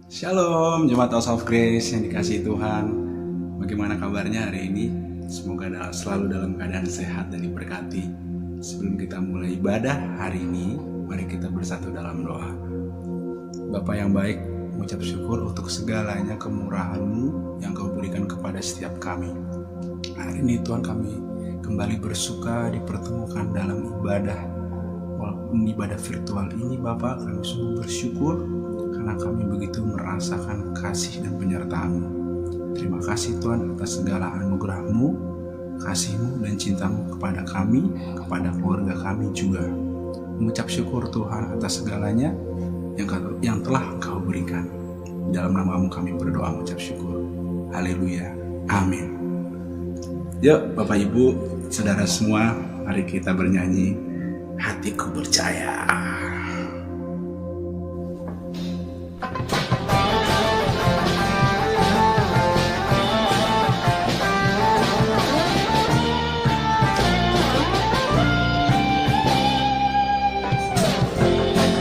Shalom, Jemaat House of Grace yang dikasihi Tuhan. Bagaimana kabarnya hari ini? Semoga selalu dalam keadaan sehat dan diberkati. Sebelum kita mulai ibadah hari ini, mari kita bersatu dalam doa. Bapa yang baik, mengucap syukur untuk segalanya kemurahan-Mu yang Kau berikan kepada setiap kami. Hari ini Tuhan, kami kembali bersuka dipertemukan dalam ibadah. Walaupun ibadah virtual ini Bapa, kami sungguh bersyukur karena kami begitu merasakan kasih dan penyertaan-Mu. Terima kasih Tuhan atas segala anugerah-Mu, kasih-Mu dan cinta-Mu kepada kami, kepada keluarga kami juga. Mengucap syukur Tuhan atas segalanya yang telah Engkau berikan. Dalam nama-Mu kami berdoa mengucap syukur. Haleluya. Amin. Yuk Bapak Ibu, saudara semua, mari kita bernyanyi Hatiku Percaya.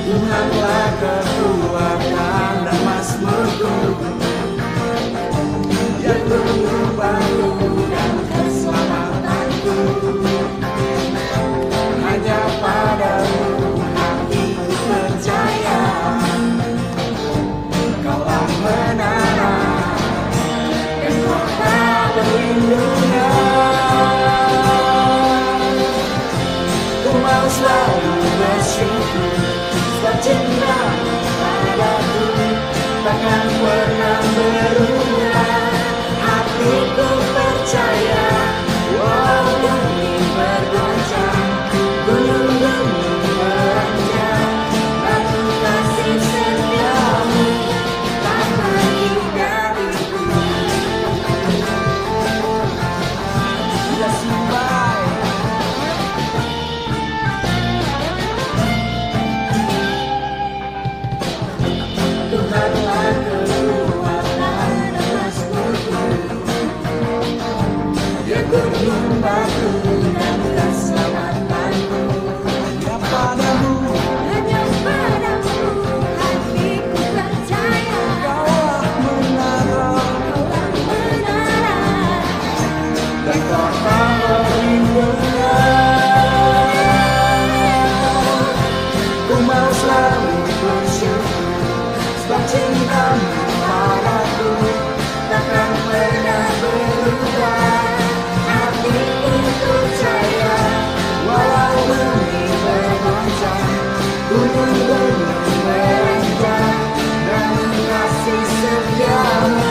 Tuhanlah kekuatan dan mazmurku, yang mengubahku dan keselamatanku. Hanya padamu hatiku percaya, Kaulah menara dan kota perlindungan. Ku mau selalu bersyukur sebab cinta-Mu padaku takkan pernah berubah. Hatiku percaya, walau bumi bergoncang, gunung-gunung beranjak, namun kasih setia-Mu tak pergi dariku. Bila sampai Tuhanlah kekuatan dan mazmurku, yang menyembahku dan keselamatanku. Hanya padamu hatiku percaya, Kaulah menara dan kota perlindungan. Ku mau selalu bersyukur sebab cinta-Mu padaku takkan pernah berubah. Hatiku percaya, walau bumi bergoncang, gunung-gunung beranjak, namun kasih setia-Mu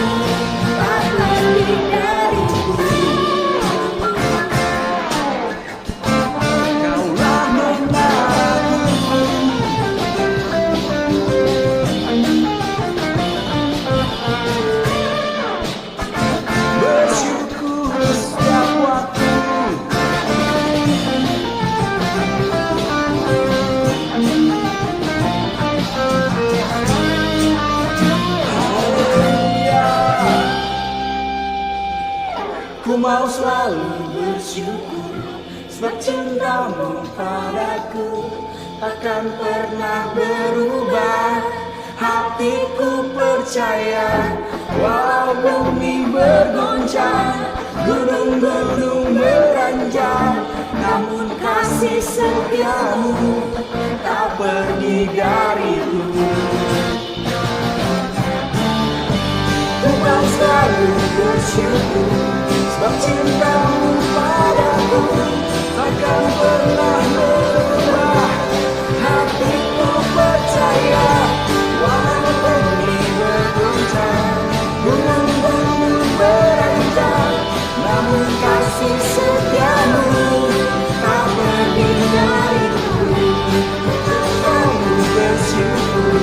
tak pergi dariku. Kaulah menaraku, bersyukur setiap waktu. Haleluya. Ku mau selalu bersyukur sebab cinta-Mu padaku takkan pernah berubah. Hatiku percaya, walau bumi bergoncang, gunung-gunung beranjak, namun kasih setia-Mu tak pergi dariku. Ku mau selalu bersyukur sebab cinta-Mu padaku takkan pernah berubah. Hatiku percaya, walau bumi bergoncang, gunung-gunung beranjak, namun kasih setia-Mu tak pergi dariku. Ku selalu bersyukur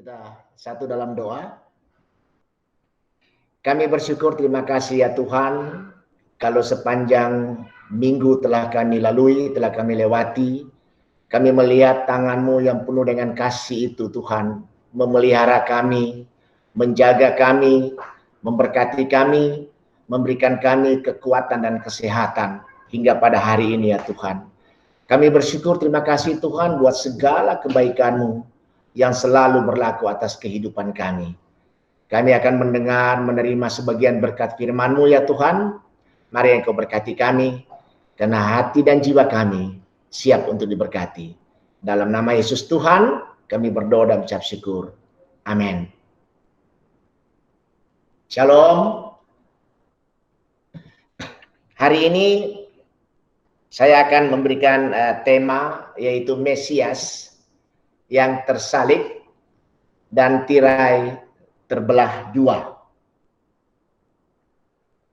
Kita satu dalam doa. Kami bersyukur, terima kasih ya Tuhan, kalau sepanjang minggu telah kami lalui, telah kami lewati, kami melihat tangan-Mu yang penuh dengan kasih itu Tuhan, memelihara kami, menjaga kami, memberkati kami, memberikan kami kekuatan dan kesehatan hingga pada hari ini ya Tuhan. Kami bersyukur, terima kasih Tuhan buat segala kebaikan-Mu yang selalu berlaku atas kehidupan kami. Kami akan mendengar, menerima sebagian berkat firman-Mu ya Tuhan. Mari Engkau berkati kami, karena hati dan jiwa kami siap untuk diberkati. Dalam nama Yesus Tuhan, kami berdoa dan ucap syukur. Amin. Shalom. Hari ini saya akan memberikan tema, yaitu Mesias yang tersalib dan tirai terbelah dua.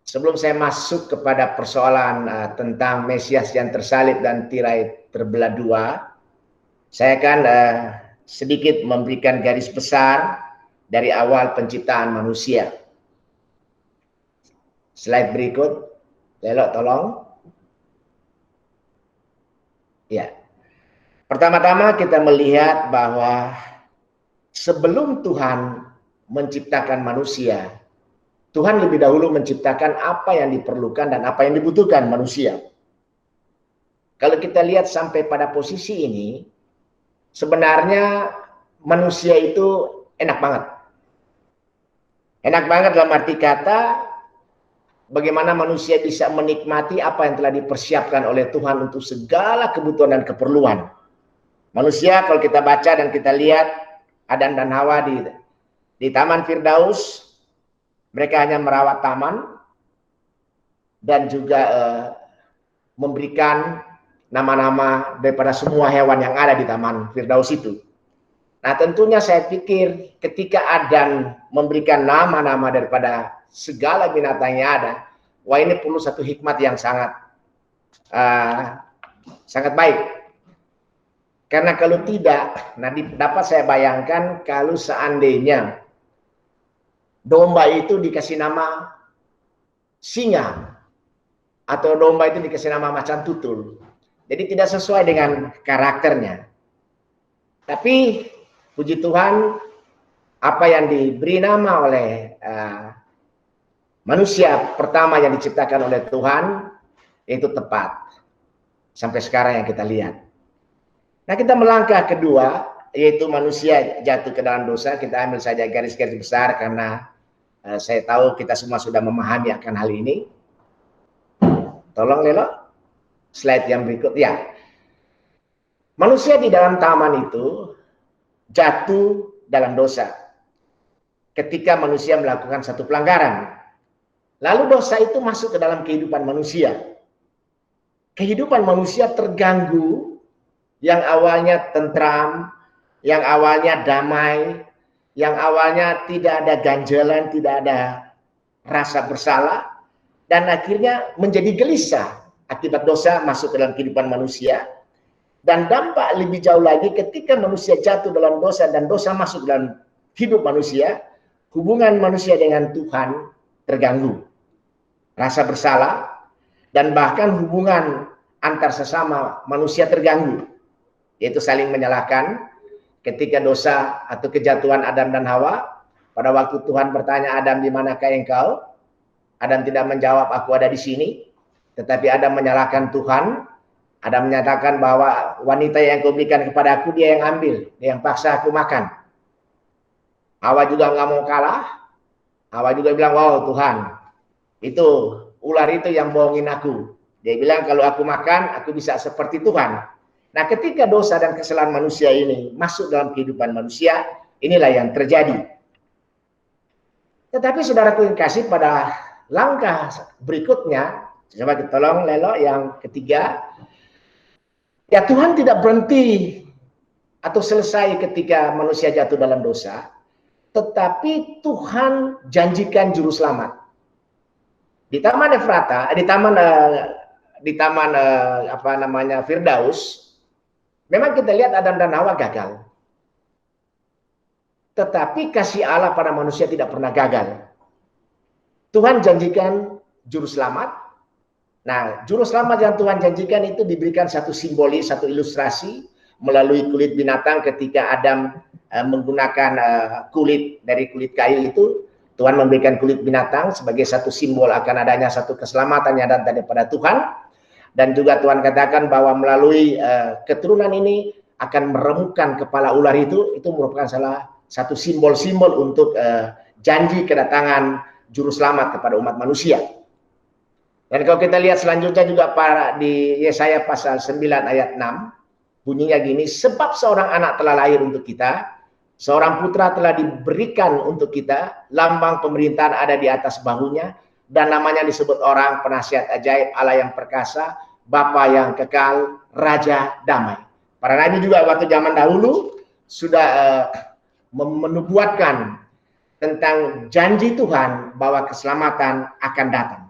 Sebelum saya masuk kepada persoalan tentang Mesias yang tersalib dan tirai terbelah dua, saya akan sedikit memberikan garis besar dari awal penciptaan manusia. Slide berikut, Lelok tolong. Ya. Pertama-tama kita melihat bahwa sebelum Tuhan menciptakan manusia, Tuhan lebih dahulu menciptakan apa yang diperlukan dan apa yang dibutuhkan manusia. Kalau kita lihat sampai pada posisi ini, sebenarnya manusia itu enak banget. Enak banget dalam arti kata, bagaimana manusia bisa menikmati apa yang telah dipersiapkan oleh Tuhan untuk segala kebutuhan dan keperluan. Manusia kalau kita baca dan kita lihat Adam dan Hawa di Taman Firdaus, mereka hanya merawat taman dan juga memberikan nama-nama daripada semua hewan yang ada di Taman Firdaus itu. Nah, tentunya saya pikir ketika Adam memberikan nama-nama daripada segala binatang yang ada, wah ini perlu satu hikmat yang sangat baik. Karena kalau tidak, nah dapat saya bayangkan kalau seandainya domba itu dikasih nama singa atau domba itu dikasih nama macan tutul, jadi tidak sesuai dengan karakternya. Tapi puji Tuhan, apa yang diberi nama oleh manusia pertama yang diciptakan oleh Tuhan itu tepat sampai sekarang yang kita lihat. Nah, kita melangkah kedua, yaitu manusia jatuh ke dalam dosa. Kita ambil saja garis-garis besar karena saya tahu kita semua sudah memahami akan hal ini. Tolong Lelo, slide yang berikut ya. Manusia di dalam taman itu jatuh dalam dosa ketika manusia melakukan satu pelanggaran. Lalu dosa itu masuk ke dalam kehidupan manusia. Kehidupan manusia terganggu, yang awalnya tentram, yang awalnya damai, yang awalnya tidak ada ganjalan, tidak ada rasa bersalah, dan akhirnya menjadi gelisah akibat dosa masuk ke dalam kehidupan manusia. Dan dampak lebih jauh lagi ketika manusia jatuh dalam dosa dan dosa masuk dalam hidup manusia, hubungan manusia dengan Tuhan terganggu. Rasa bersalah dan bahkan hubungan antar sesama manusia terganggu, yaitu saling menyalahkan. Ketika dosa atau kejatuhan Adam dan Hawa, pada waktu Tuhan bertanya Adam, di manakah engkau? Adam tidak menjawab, aku ada di sini. Tetapi Adam menyalahkan Tuhan. Adam menyatakan bahwa wanita yang kau berikan kepada aku, dia yang ambil, dia yang paksa aku makan. Hawa juga nggak mau kalah. Hawa juga bilang, wow Tuhan, itu ular itu yang bohongin aku. Dia bilang kalau aku makan, aku bisa seperti Tuhan. Nah, ketika dosa dan kesalahan manusia ini masuk dalam kehidupan manusia, inilah yang terjadi. Tetapi saudaraku yang kasih, pada langkah berikutnya, coba kita tolong Lelo yang ketiga, ya Tuhan tidak berhenti atau selesai ketika manusia jatuh dalam dosa, tetapi Tuhan janjikan juru selamat. Di Taman Efrata, di taman Firdaus, memang kita lihat Adam dan Hawa gagal. tetapi kasih Allah pada manusia tidak pernah gagal. Tuhan janjikan juru selamat. Nah, juru selamat yang Tuhan janjikan itu diberikan satu simbolis, satu ilustrasi melalui kulit binatang ketika Adam menggunakan kulit dari kulit kayu itu. Tuhan memberikan kulit binatang sebagai satu simbol akan adanya satu keselamatan yang datang daripada Tuhan. Dan juga Tuhan katakan bahwa melalui keturunan ini akan meremukkan kepala ular itu merupakan salah satu simbol-simbol untuk janji kedatangan juru selamat kepada umat manusia. Dan kalau kita lihat selanjutnya juga di Yesaya pasal 9 ayat 6, bunyinya gini, sebab seorang anak telah lahir untuk kita, seorang putra telah diberikan untuk kita, lambang pemerintahan ada di atas bahunya, dan namanya disebut orang penasihat ajaib, Allah yang perkasa, Bapa yang kekal, Raja damai. Para nabi juga waktu zaman dahulu sudah menubuatkan tentang janji Tuhan bahwa keselamatan akan datang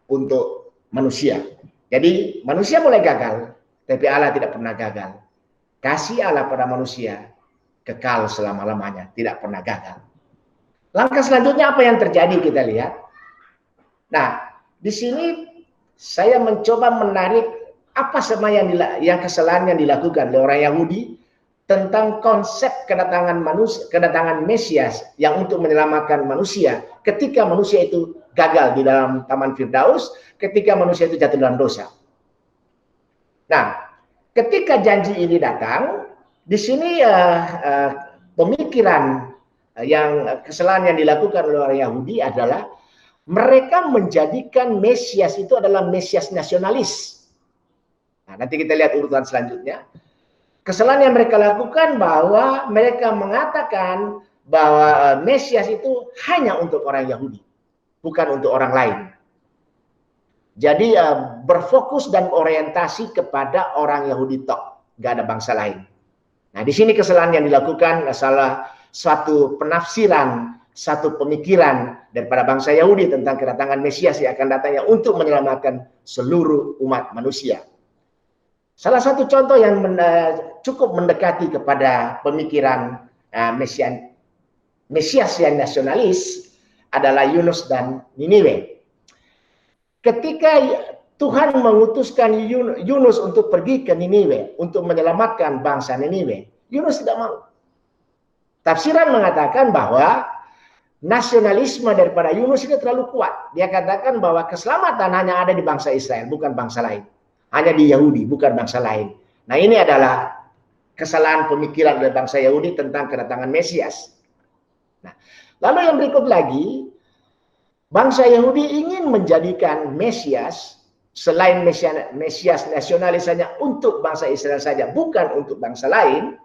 untuk manusia. Jadi manusia boleh gagal, tapi Allah tidak pernah gagal. Kasih Allah pada manusia kekal selama-lamanya, tidak pernah gagal. Langkah selanjutnya apa yang terjadi kita lihat. Nah, di sini saya mencoba menarik apa semua yang kesalahan yang dilakukan oleh orang Yahudi tentang konsep kedatangan Mesias yang untuk menyelamatkan manusia ketika manusia itu gagal di dalam Taman Firdaus, ketika manusia itu jatuh dalam dosa. Nah, ketika janji ini datang, di sini pemikiran kesalahan yang dilakukan oleh orang Yahudi adalah mereka menjadikan Mesias itu adalah Mesias nasionalis. Nah, nanti kita lihat urutan selanjutnya. Kesalahan yang mereka lakukan bahwa mereka mengatakan bahwa Mesias itu hanya untuk orang Yahudi, bukan untuk orang lain. Jadi berfokus dan orientasi kepada orang Yahudi tok, nggak ada bangsa lain. Nah, di sini kesalahan yang dilakukan salah suatu penafsiran, satu pemikiran daripada bangsa Yahudi tentang kedatangan Mesias yang akan datangnya untuk menyelamatkan seluruh umat manusia. Salah satu contoh yang cukup mendekati kepada pemikiran Mesias yang nasionalis adalah Yunus dan Niniwe. Ketika Tuhan mengutuskan Yunus untuk pergi ke Niniwe untuk menyelamatkan bangsa Niniwe, Yunus tidak mau. Tafsiran mengatakan bahwa nasionalisme daripada Yunus itu terlalu kuat. Dia katakan bahwa keselamatan hanya ada di bangsa Israel, bukan bangsa lain. Hanya di Yahudi, bukan bangsa lain. Nah, ini adalah kesalahan pemikiran dari bangsa Yahudi tentang kedatangan Mesias. Nah, lalu yang berikut lagi, bangsa Yahudi ingin menjadikan Mesias selain Mesias nasionalis hanya untuk bangsa Israel saja, bukan untuk bangsa lain,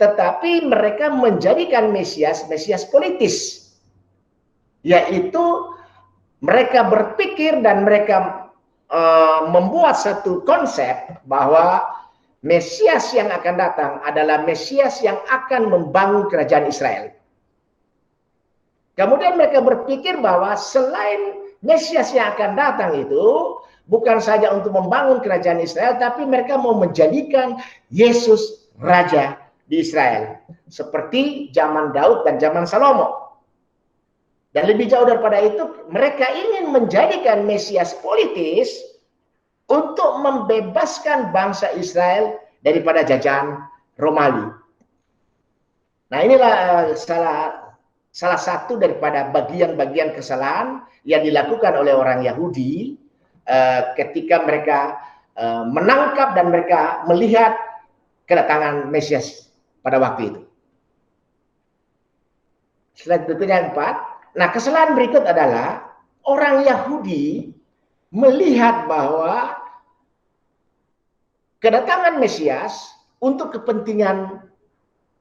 tetapi mereka menjadikan Mesias politis, yaitu mereka berpikir dan mereka membuat satu konsep bahwa Mesias yang akan datang adalah Mesias yang akan membangun kerajaan Israel. Kemudian mereka berpikir bahwa selain Mesias yang akan datang itu bukan saja untuk membangun kerajaan Israel, tapi mereka mau menjadikan Yesus raja di Israel, seperti zaman Daud dan zaman Salomo. Dan lebih jauh daripada itu, mereka ingin menjadikan Mesias politis untuk membebaskan bangsa Israel daripada jajahan Romawi. Nah, inilah salah satu daripada bagian-bagian kesalahan yang dilakukan oleh orang Yahudi ketika mereka menangkap dan mereka melihat kedatangan Mesias pada waktu itu. Slide berikutnya yang 4. Nah, kesalahan berikut adalah orang Yahudi melihat bahwa kedatangan Mesias untuk kepentingan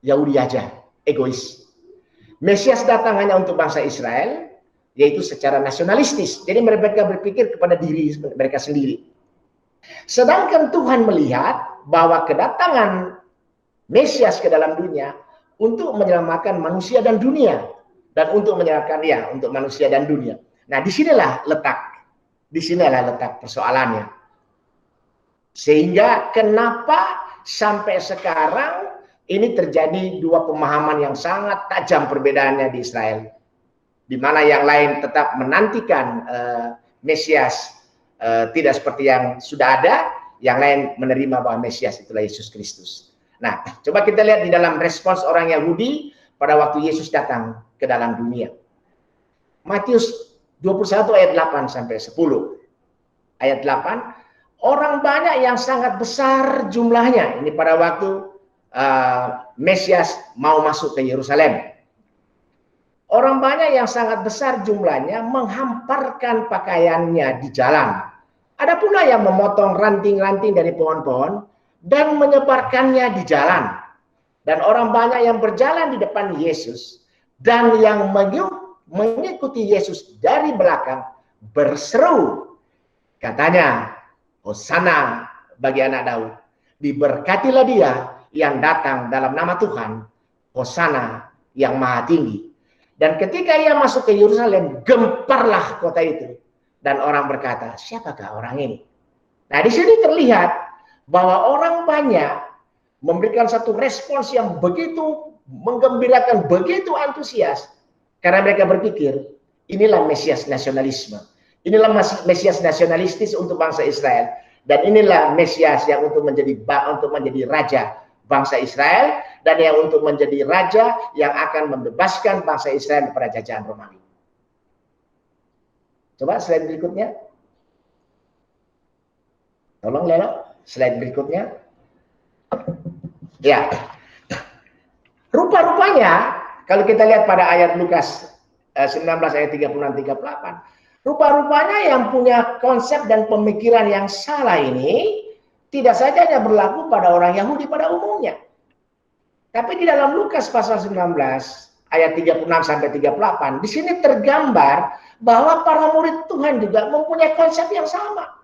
Yahudi aja, egois. Mesias datang hanya untuk bangsa Israel, yaitu secara nasionalistis. Jadi mereka berpikir kepada diri mereka sendiri. Sedangkan Tuhan melihat bahwa kedatangan Mesias ke dalam dunia untuk menyelamatkan manusia dan dunia. Dan untuk menyelamatkan untuk manusia dan dunia. Nah, disinilah letak persoalannya. Sehingga kenapa sampai sekarang ini terjadi dua pemahaman yang sangat tajam perbedaannya di Israel, di mana yang lain tetap menantikan Mesias tidak seperti yang sudah ada, yang lain menerima bahwa Mesias itulah Yesus Kristus. Nah, coba kita lihat di dalam respons orang Yahudi pada waktu Yesus datang ke dalam dunia. Matius 21 ayat 8 sampai 10. Ayat 8, orang banyak yang sangat besar jumlahnya. Ini pada waktu Mesias mau masuk ke Yerusalem. Orang banyak yang sangat besar jumlahnya menghamparkan pakaiannya di jalan. Ada pula yang memotong ranting-ranting dari pohon-pohon dan menyebarkannya di jalan. Dan orang banyak yang berjalan di depan Yesus dan yang mengikuti Yesus dari belakang berseru. Katanya, Hosana bagi anak Daud. Diberkatilah dia yang datang dalam nama Tuhan. Hosana yang maha tinggi. Dan ketika ia masuk ke Yerusalem, gemparlah kota itu. Dan orang berkata, siapakah orang ini? Nah, di sini terlihat bahwa orang banyak memberikan satu respons yang begitu menggembirakan, begitu antusias. Karena mereka berpikir, inilah Mesias nasionalisme. Inilah Mesias nasionalistis untuk bangsa Israel. Dan inilah Mesias yang untuk menjadi raja bangsa Israel, dan yang untuk menjadi raja yang akan membebaskan bangsa Israel daripada jajahan Romawi. Coba slide berikutnya. Tolong Lelo, slide berikutnya. Ya. Rupa-rupanya kalau kita lihat pada ayat Lukas 19 ayat 36-38, rupa-rupanya yang punya konsep dan pemikiran yang salah ini tidak saja hanya berlaku pada orang Yahudi pada umumnya. Tapi di dalam Lukas pasal 19 ayat 36 sampai 38, di sini tergambar bahwa para murid Tuhan juga mempunyai konsep yang sama.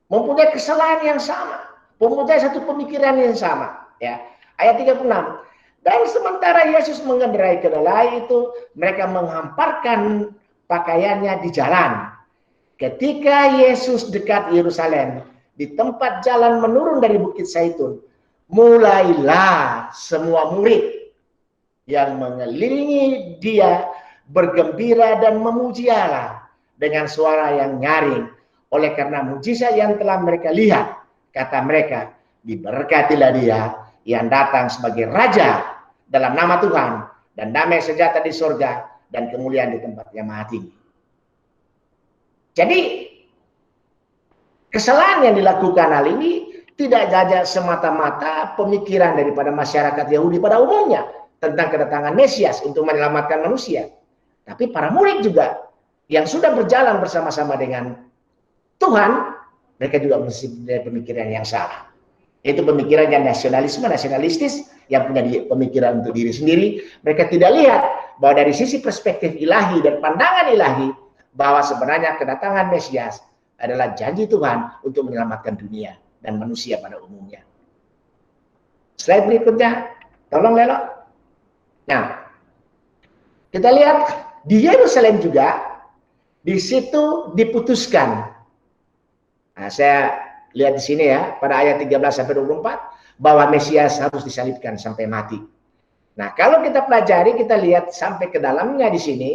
Mempunyai kesalahan yang sama, mempunyai satu pemikiran yang sama, ya. Ayat 36. Dan sementara Yesus mengendarai kedelai itu, mereka menghamparkan pakaiannya di jalan. Ketika Yesus dekat Yerusalem, di tempat jalan menurun dari Bukit Zaitun, mulailah semua murid yang mengelilingi dia bergembira dan memuji Allah dengan suara yang nyaring. Oleh karena mujizat yang telah mereka lihat, kata mereka, diberkatilah dia yang datang sebagai raja dalam nama Tuhan, dan damai sejahtera di surga dan kemuliaan di tempat yang maha tinggi. Jadi kesalahan yang dilakukan hal ini tidak saja semata-mata pemikiran daripada masyarakat Yahudi pada umumnya tentang kedatangan Mesias untuk menyelamatkan manusia, tapi para murid juga yang sudah berjalan bersama-sama dengan Tuhan, mereka juga mempunyai pemikiran yang salah. Itu pemikiran yang nasionalistis, yang punya pemikiran untuk diri sendiri. Mereka tidak lihat bahwa dari sisi perspektif ilahi dan pandangan ilahi, bahwa sebenarnya kedatangan Mesias adalah janji Tuhan untuk menyelamatkan dunia dan manusia pada umumnya. Slide berikutnya, tolong Lelo. Nah, kita lihat di Yerusalem juga, di situ diputuskan. Nah, saya lihat di sini ya, pada ayat 13-24, bahwa Mesias harus disalibkan sampai mati. Nah, kalau kita pelajari, kita lihat sampai ke dalamnya di sini,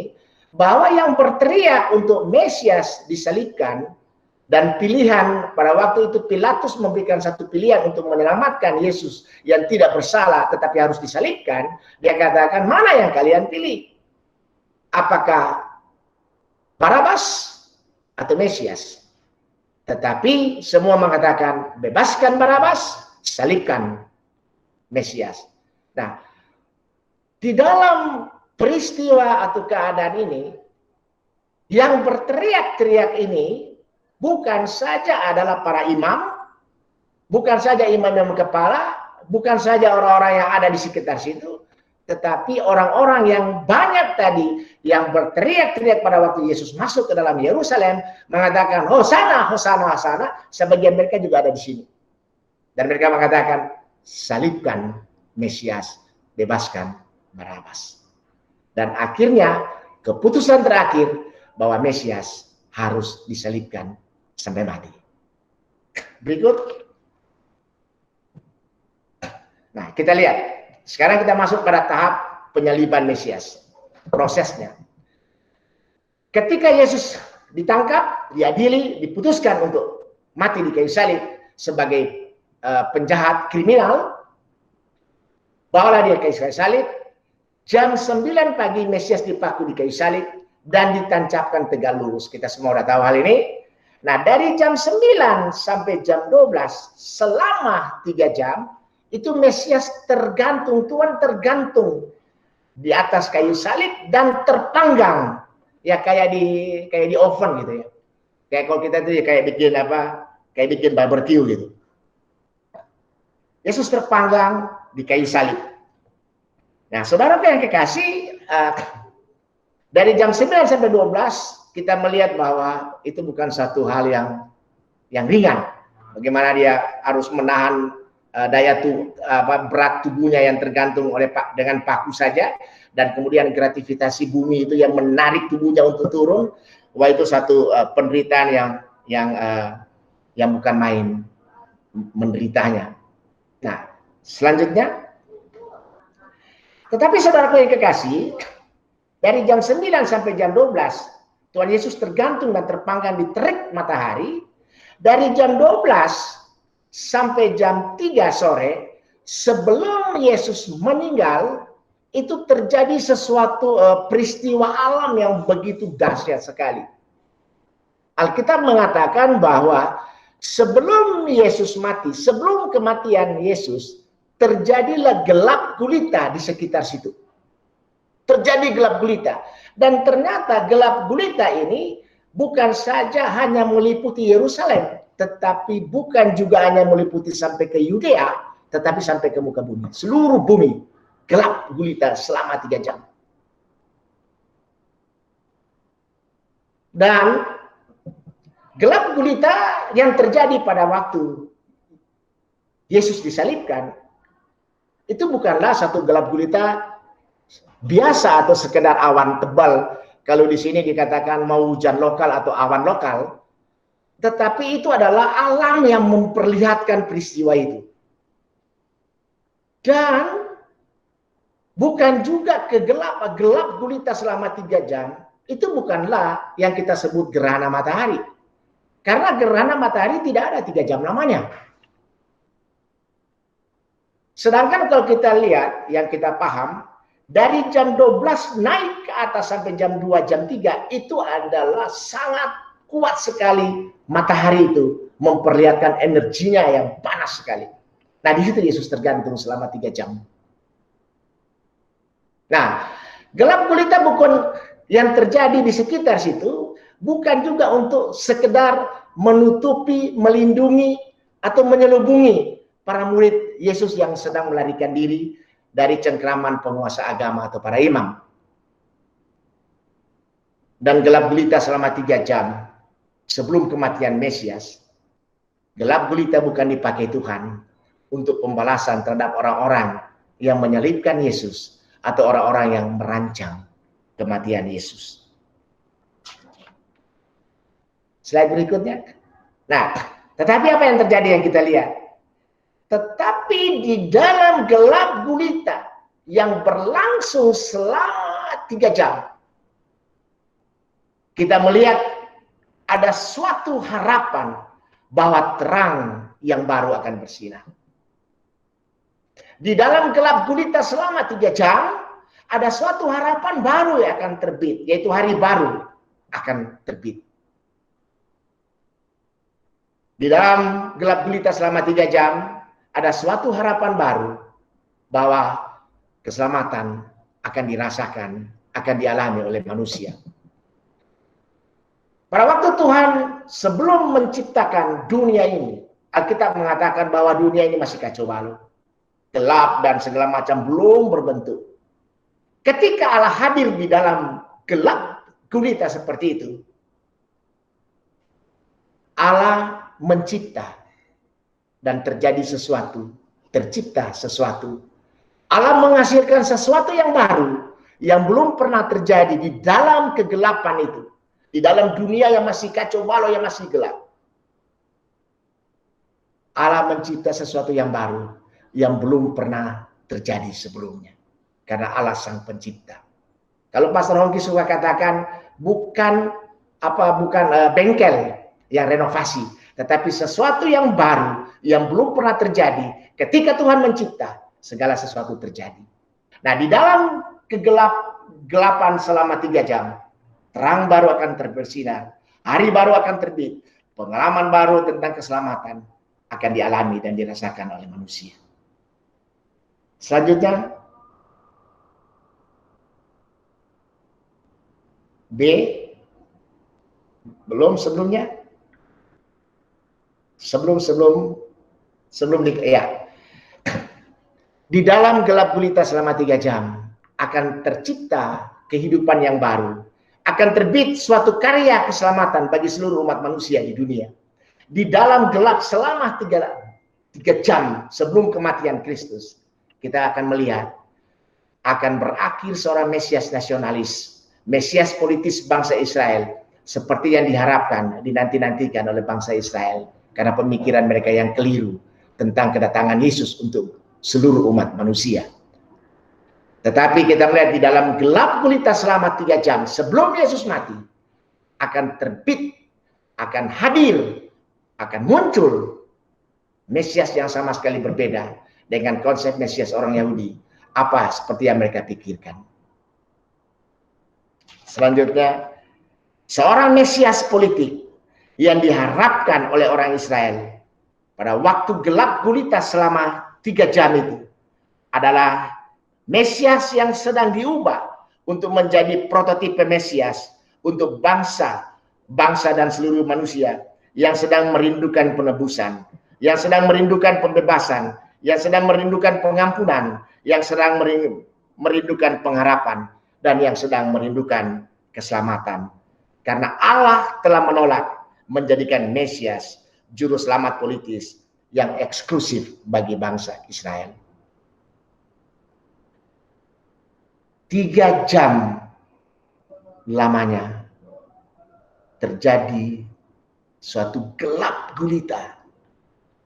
bahwa yang berteriak untuk Mesias disalibkan, dan pilihan pada waktu itu Pilatus memberikan satu pilihan untuk menyelamatkan Yesus yang tidak bersalah tetapi harus disalibkan. Dia katakan, mana yang kalian pilih? Apakah Barabas atau Mesias? Tetapi semua mengatakan, bebaskan Barabas, salibkan Mesias. Nah, di dalam peristiwa atau keadaan ini, yang berteriak-teriak ini bukan saja adalah para imam, bukan saja imam yang kepala, bukan saja orang-orang yang ada di sekitar situ, tetapi orang-orang yang banyak tadi yang berteriak-teriak pada waktu Yesus masuk ke dalam Yerusalem mengatakan, Hosana, Hosana, Hosana. Sebagian mereka juga ada di sini. Dan mereka mengatakan, salibkan Mesias, bebaskan Barabas. Dan akhirnya keputusan terakhir bahwa Mesias harus disalibkan sampai mati. Berikut. Nah, kita lihat. Sekarang kita masuk pada tahap penyaliban Mesias. Prosesnya. Ketika Yesus ditangkap, diadili, diputuskan untuk mati di kayu salib sebagai penjahat kriminal, bawalah dia ke kayu salib. Jam 9 pagi Mesias dipaku di kayu salib dan ditancapkan tegak lurus. Kita semua sudah tahu hal ini. Nah, dari jam 9 sampai jam 12 selama 3 jam itu Mesias tergantung, Tuhan tergantung di atas kayu salib dan terpanggang. Ya kayak di oven gitu ya. Kayak kalau kita tuh ya kayak bikin apa? Kayak bikin barbecue gitu. Yesus terpanggang di kayu salib. Nah, saudara yang kekasih, dari jam 9 sampai 12 kita melihat bahwa itu bukan satu hal yang ringan. Bagaimana dia harus menahan berat tubuhnya yang tergantung dengan paku saja, dan kemudian gravitasi bumi itu yang menarik tubuhnya untuk turun. Wah, itu satu penderitaan yang bukan main menderitanya. Nah, selanjutnya, tetapi saudaraku yang kekasih, dari jam 9 sampai jam 12, Tuhan Yesus tergantung dan terpanggang di terik matahari. Dari jam 12 sampai jam 3 sore, sebelum Yesus meninggal, itu terjadi sesuatu peristiwa alam yang begitu dahsyat sekali. Alkitab mengatakan bahwa sebelum Yesus mati, sebelum kematian Yesus, terjadilah gelap gulita di sekitar situ. Terjadi gelap gulita. Dan ternyata gelap gulita ini bukan saja hanya meliputi Yerusalem, tetapi bukan juga hanya meliputi sampai ke Yudea, tetapi sampai ke muka bumi. Seluruh bumi gelap gulita selama 3 jam. Dan gelap gulita yang terjadi pada waktu Yesus disalibkan, itu bukanlah satu gelap gulita biasa atau sekedar awan tebal. Kalau di sini dikatakan mau hujan lokal atau awan lokal, tetapi itu adalah alam yang memperlihatkan peristiwa itu. Dan bukan juga gelap gulita selama 3 jam, itu bukanlah yang kita sebut gerhana matahari. Karena gerhana matahari tidak ada 3 jam lamanya. Sedangkan kalau kita lihat, yang kita paham, dari jam 12 naik ke atas sampai jam 2, jam 3, itu adalah sangat kuat sekali matahari itu, memperlihatkan energinya yang panas sekali. Nah, di situ Yesus tergantung selama 3 jam. Nah, gelap gulita bukan yang terjadi di sekitar situ, bukan juga untuk sekedar menutupi, melindungi, atau menyelubungi para murid Yesus yang sedang melarikan diri dari cengkraman penguasa agama atau para imam. Dan gelap gulita selama 3 jam sebelum kematian Mesias, gelap gulita bukan dipakai Tuhan untuk pembalasan terhadap orang-orang yang menyalibkan Yesus atau orang-orang yang merancang kematian Yesus. Slide berikutnya. Nah, tetapi apa yang terjadi yang kita lihat? Tetapi di dalam gelap gulita yang berlangsung selama 3 jam, kita melihat ada suatu harapan bahwa terang yang baru akan bersinar. Di dalam gelap gulita selama 3 jam, ada suatu harapan baru yang akan terbit, yaitu hari baru akan terbit. Di dalam gelap gulita selama 3 jam, ada suatu harapan baru bahwa keselamatan akan dirasakan, akan dialami oleh manusia. Pada waktu Tuhan sebelum menciptakan dunia ini, Alkitab mengatakan bahwa dunia ini masih kacau balau, gelap dan segala macam belum berbentuk. Ketika Allah hadir di dalam gelap gulita seperti itu, Allah mencipta dan terjadi sesuatu, tercipta sesuatu. Allah menghasilkan sesuatu yang baru, yang belum pernah terjadi di dalam kegelapan itu, di dalam dunia yang masih kacau balau, yang masih gelap. Allah mencipta sesuatu yang baru, yang belum pernah terjadi sebelumnya. Karena Allah Sang Pencipta. Kalau Pastor Hongki suka katakan, bukan bengkel yang renovasi, tetapi sesuatu yang baru yang belum pernah terjadi. Ketika Tuhan mencipta, segala sesuatu terjadi. Nah, di dalam kegelapan selama 3 jam, terang baru akan terbersinar, hari baru akan terbit, pengalaman baru tentang keselamatan akan dialami dan dirasakan oleh manusia. Selanjutnya, B, belum sebelumnya, di dalam gelap gulita selama 3 jam akan tercipta kehidupan yang baru, akan terbit suatu karya keselamatan bagi seluruh umat manusia di dunia. Di dalam gelap selama 3 jam sebelum kematian Kristus, kita akan melihat akan berakhir seorang Mesias nasionalis, Mesias politis bangsa Israel, seperti yang diharapkan, dinanti-nantikan oleh bangsa Israel, karena pemikiran mereka yang keliru tentang kedatangan Yesus untuk seluruh umat manusia. Tetapi kita melihat di dalam gelap gulita selama 3 jam sebelum Yesus mati, akan terbit, akan hadir, akan muncul Mesias yang sama sekali berbeda dengan konsep Mesias orang Yahudi, apa seperti yang mereka pikirkan. Selanjutnya, seorang Mesias politik yang diharapkan oleh orang Israel pada waktu gelap gulita selama 3 jam itu adalah Mesias yang sedang diubah untuk menjadi prototipe Mesias untuk bangsa dan seluruh manusia yang sedang merindukan penebusan, yang sedang merindukan pembebasan, yang sedang merindukan pengampunan, yang sedang merindukan pengharapan, dan yang sedang merindukan keselamatan. Karena Allah telah menolak menjadikan Mesias juru selamat politis yang eksklusif bagi bangsa Israel. 3 jam lamanya terjadi suatu gelap gulita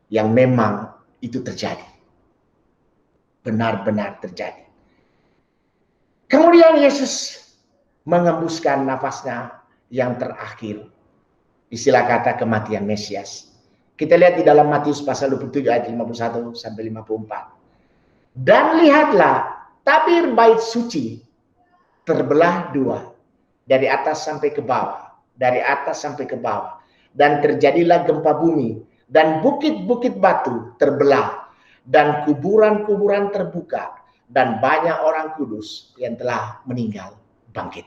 yang memang itu terjadi. Benar-benar terjadi. Kemudian Yesus mengembuskan nafasnya yang terakhir. Istilah kata kematian Mesias. Kita lihat di dalam Matius pasal 27 ayat 51 sampai 54. Dan lihatlah, tabir bait suci terbelah 2 dari atas sampai ke bawah, dari atas sampai ke bawah, dan terjadilah gempa bumi, dan bukit-bukit batu terbelah, dan kuburan-kuburan terbuka, dan banyak orang kudus yang telah meninggal bangkit.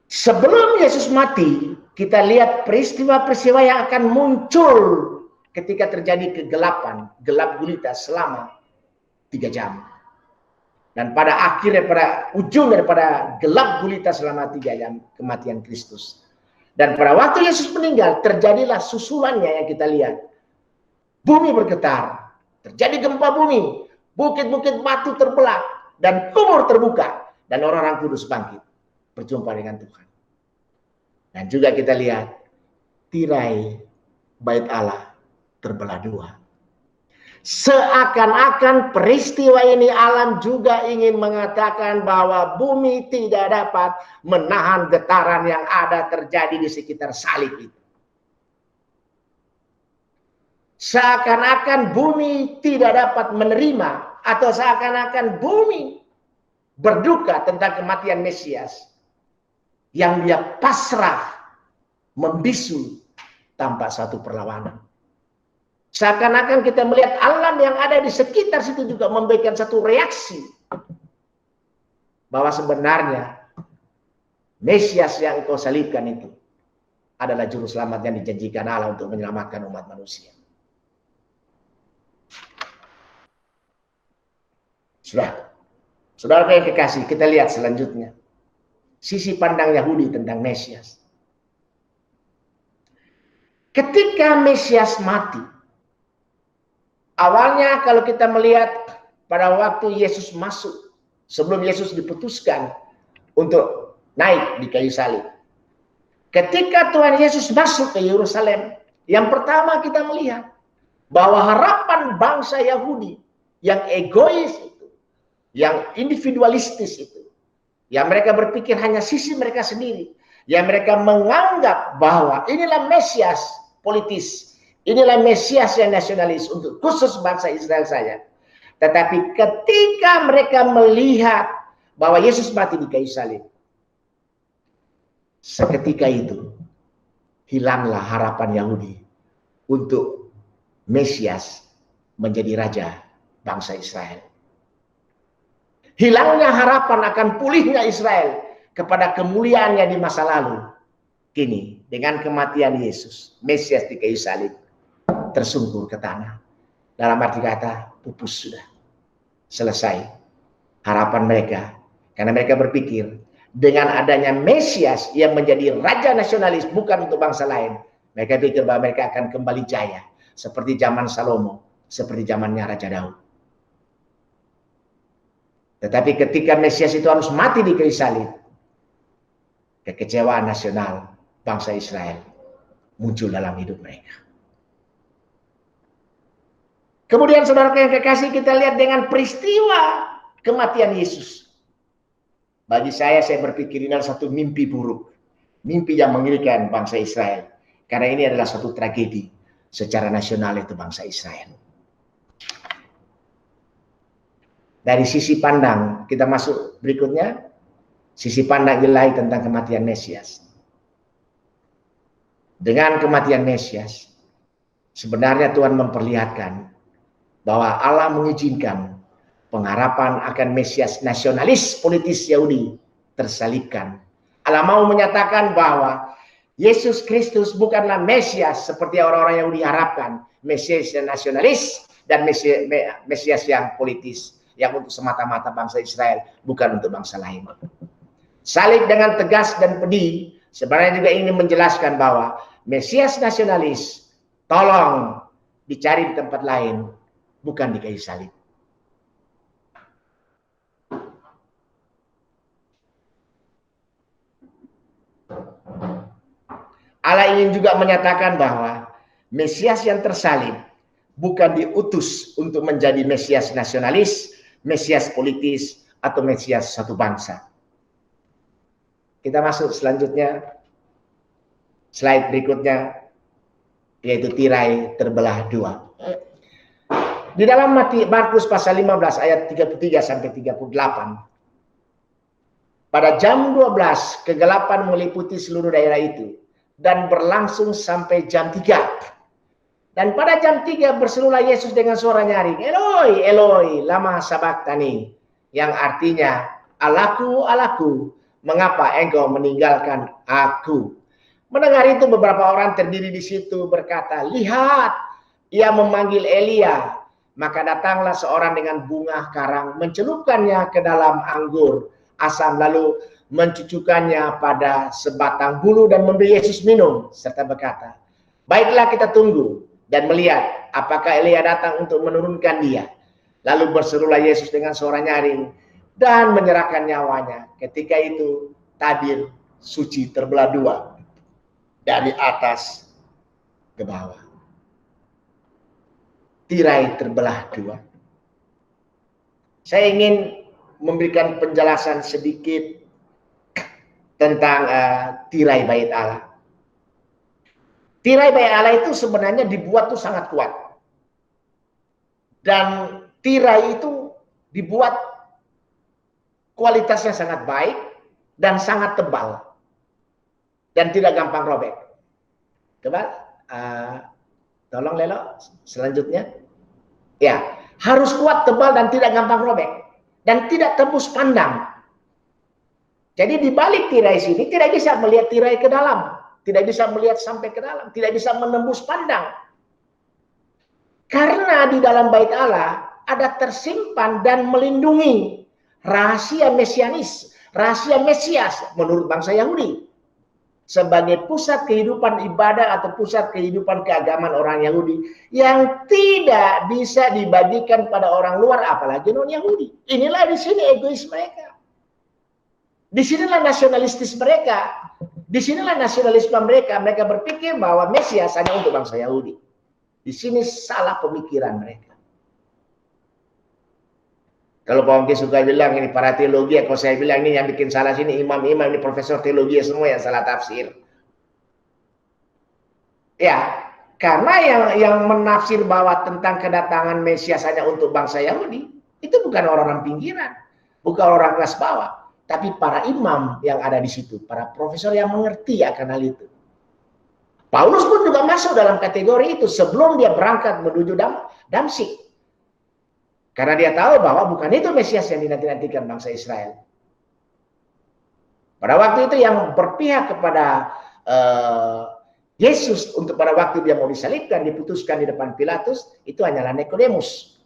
Sebelum Yesus mati, kita lihat peristiwa-peristiwa yang akan muncul ketika terjadi kegelapan, gelap gulita selama 3 jam. Dan pada akhirnya, pada ujung daripada gelap gulita selama 3 jam, kematian Kristus. Dan pada waktu Yesus meninggal, terjadilah susulannya yang kita lihat. Bumi bergetar, terjadi gempa bumi, bukit-bukit batu terbelah, dan kubur terbuka, dan orang-orang kudus bangkit, berjumpa dengan Tuhan. Dan juga kita lihat, tirai bait Allah terbelah 2. Seakan-akan peristiwa ini alam juga ingin mengatakan bahwa bumi tidak dapat menahan getaran yang ada terjadi di sekitar salib itu. Seakan-akan bumi tidak dapat menerima, atau seakan-akan bumi berduka tentang kematian Mesias yang dia pasrah membisu tanpa satu perlawanan. Seakan-akan kita melihat alam yang ada di sekitar situ juga memberikan satu reaksi bahwa sebenarnya Mesias yang engkau salibkan itu adalah juru selamat yang dijanjikan Allah untuk menyelamatkan umat manusia. Saudara yang kekasih, kita lihat selanjutnya sisi pandang Yahudi tentang Mesias. Ketika Mesias mati, awalnya kalau kita melihat pada waktu Yesus masuk, sebelum Yesus diputuskan untuk naik di kayu salib. Ketika Tuhan Yesus masuk ke Yerusalem, yang pertama kita melihat bahwa harapan bangsa Yahudi yang egois itu, yang individualistis itu, yang mereka berpikir hanya sisi mereka sendiri, yang mereka menganggap bahwa inilah Mesias politis, inilah Mesias yang nasionalis untuk khusus bangsa Israel saja. Tetapi ketika mereka melihat bahwa Yesus mati di kayu salib, seketika itu hilanglah harapan Yahudi untuk Mesias menjadi raja bangsa Israel. Hilangnya harapan akan pulihnya Israel kepada kemuliaannya di masa lalu. Kini dengan kematian Yesus, Mesias di kayu salib, tersungkur ke tanah. Dalam arti kata, pupus sudah. Selesai harapan mereka. Karena mereka berpikir, dengan adanya Mesias yang menjadi raja nasionalis bukan untuk bangsa lain, mereka pikir bahwa mereka akan kembali jaya. Seperti zaman Salomo, seperti zamannya Raja Daud. Tetapi ketika Mesias itu harus mati di kayu salib, kekecewaan nasional bangsa Israel muncul dalam hidup mereka. Kemudian saudara yang kekasih, kita lihat dengan peristiwa kematian Yesus. Bagi saya berpikir ini adalah satu mimpi buruk. Mimpi yang mengerikan bangsa Israel. Karena ini adalah satu tragedi secara nasional itu bangsa Israel. Dari sisi pandang, kita masuk berikutnya. Sisi pandang ilahi tentang kematian Mesias. Dengan kematian Mesias, sebenarnya Tuhan memperlihatkan bahwa Allah mengizinkan pengharapan akan Mesias nasionalis politis Yahudi tersalibkan. Allah mau menyatakan bahwa Yesus Kristus bukanlah Mesias seperti orang-orang Yahudi harapkan. Mesias yang nasionalis dan Mesias yang politis, yang untuk semata-mata bangsa Israel, bukan untuk bangsa lain. Salib dengan tegas dan pedih sebenarnya juga ingin menjelaskan bahwa Mesias nasionalis tolong dicari di tempat lain, bukan di kayu salib. Allah ingin juga menyatakan bahwa Mesias yang tersalib bukan diutus untuk menjadi Mesias nasionalis, Mesias politis, atau Mesias satu bangsa. Kita masuk selanjutnya, slide berikutnya, yaitu tirai terbelah dua. Di dalam Markus pasal 15 ayat 33 sampai 38. Pada jam 12 kegelapan meliputi seluruh daerah itu dan berlangsung sampai jam 3. Dan pada jam 3 berserulah Yesus dengan suara nyaring, Eloi, Eloi, lama sabachthani, yang artinya, Allahku, Allahku, mengapa engkau meninggalkan aku? Mendengar itu beberapa orang terdiri di situ berkata, lihat, ia memanggil Elia. Maka datanglah seorang dengan bunga karang, mencelupkannya ke dalam anggur asam, lalu mencucukkannya pada sebatang bulu dan memberi Yesus minum, serta berkata, baiklah kita tunggu dan melihat apakah Elia datang untuk menurunkan dia. Lalu berserulah Yesus dengan suara nyaring dan menyerahkan nyawanya. Ketika itu tabir suci terbelah dua dari atas ke bawah. Tirai terbelah dua. Saya ingin memberikan penjelasan sedikit tentang tirai bait Allah. Tirai bait Allah itu sebenarnya dibuat tuh sangat kuat. Dan tirai itu dibuat kualitasnya sangat baik dan sangat tebal. Dan tidak gampang robek. Coba tolong Lelo selanjutnya. Ya, harus kuat, tebal, dan tidak gampang robek. Dan tidak tembus pandang. Jadi di balik tirai sini tidak bisa melihat tirai ke dalam. Tidak bisa melihat sampai ke dalam. Tidak bisa menembus pandang. Karena di dalam bait Allah ada tersimpan dan melindungi rahasia mesianis. Rahasia Mesias menurut bangsa Yahudi. Sebagai pusat kehidupan ibadah atau pusat kehidupan keagamaan orang Yahudi yang tidak bisa dibagikan pada orang luar, apalagi non-Yahudi. Inilah di sini egois mereka. Disinilah nasionalistis mereka. Disinilah nasionalisme mereka. Mereka berpikir bahwa Mesias hanya untuk bangsa Yahudi. Di sini salah pemikiran mereka. Kalau Pak Ongki suka bilang ini para teologi, kalau saya bilang ini yang bikin salah sini imam-imam, ini profesor teologi semua yang salah tafsir. Ya, karena yang menafsir bahwa tentang kedatangan Mesias hanya untuk bangsa Yahudi, itu bukan orang-orang pinggiran, bukan orang kelas bawah, tapi para imam yang ada di situ, para profesor yang mengerti akan hal itu. Paulus pun juga masuk dalam kategori itu sebelum dia berangkat menuju Damsyik. Karena dia tahu bahwa bukan itu Mesias yang dinanti-nantikan bangsa Israel. Pada waktu itu yang berpihak kepada Yesus untuk pada waktu dia mau disalibkan, diputuskan di depan Pilatus, itu hanyalah Nikodemus.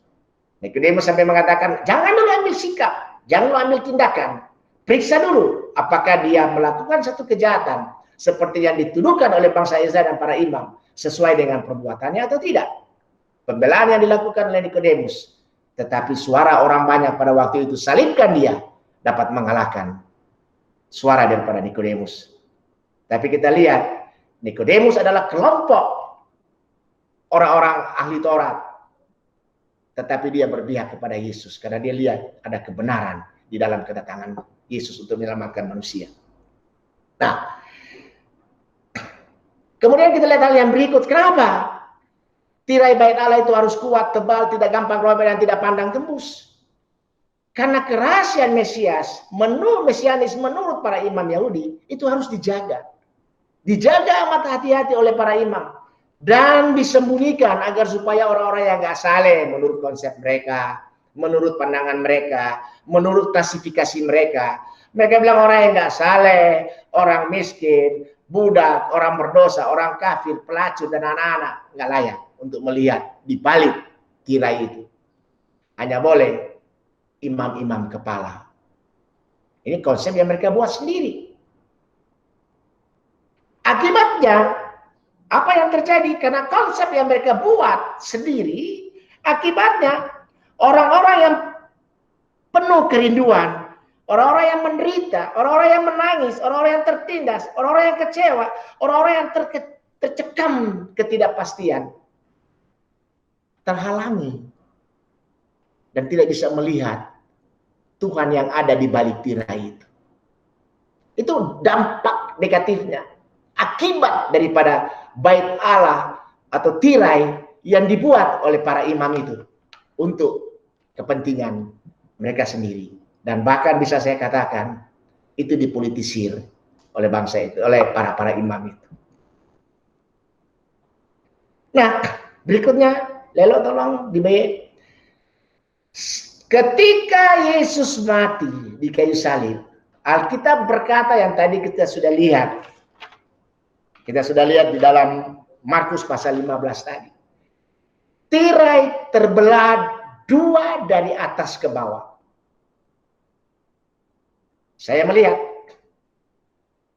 Nikodemus sampai mengatakan, jangan dulu ambil sikap, jangan dulu ambil tindakan. Periksa dulu apakah dia melakukan satu kejahatan seperti yang dituduhkan oleh bangsa Israel dan para imam, sesuai dengan perbuatannya atau tidak. Pembelaan yang dilakukan oleh Nikodemus. Tetapi suara orang banyak pada waktu itu, salibkan dia, dapat mengalahkan suara daripada Nikodemus. Tapi kita lihat, Nikodemus adalah kelompok orang-orang ahli Taurat. Tetapi dia berpihak kepada Yesus, karena dia lihat ada kebenaran di dalam kedatangan Yesus untuk menyelamatkan manusia. Nah, kemudian kita lihat hal yang berikut. Kenapa tirai bait Allah itu harus kuat, tebal, tidak gampang robek dan tidak pandang tembus? Karena kerahasiaan Mesias, mesianis menurut para imam Yahudi, itu harus dijaga. Dijaga amat hati-hati oleh para imam. Dan disembunyikan agar supaya orang-orang yang gak saleh menurut konsep mereka, menurut pandangan mereka, menurut klasifikasi mereka. Mereka bilang orang yang gak saleh, orang miskin, budak, orang berdosa, orang kafir, pelacur, dan anak-anak nggak layak untuk melihat di balik tirai itu. Hanya boleh imam-imam kepala. Ini konsep yang mereka buat sendiri. Akibatnya, apa yang terjadi? Karena konsep yang mereka buat sendiri, akibatnya orang-orang yang penuh kerinduan, orang-orang yang menderita, orang-orang yang menangis, orang-orang yang tertindas, orang-orang yang kecewa, orang-orang yang tercekam ketidakpastian, terhalangi dan tidak bisa melihat Tuhan yang ada di balik tirai itu. Itu dampak negatifnya, akibat daripada bait Allah atau tirai yang dibuat oleh para imam itu untuk kepentingan mereka sendiri. Dan bahkan bisa saya katakan itu dipolitisir oleh bangsa itu, oleh para imam itu. Nah, berikutnya, Lelo tolong dibayar. Ketika Yesus mati di kayu salib, Alkitab berkata yang tadi kita sudah lihat. Kita sudah lihat di dalam Markus pasal 15 tadi. Tirai terbelah dua dari atas ke bawah. Saya melihat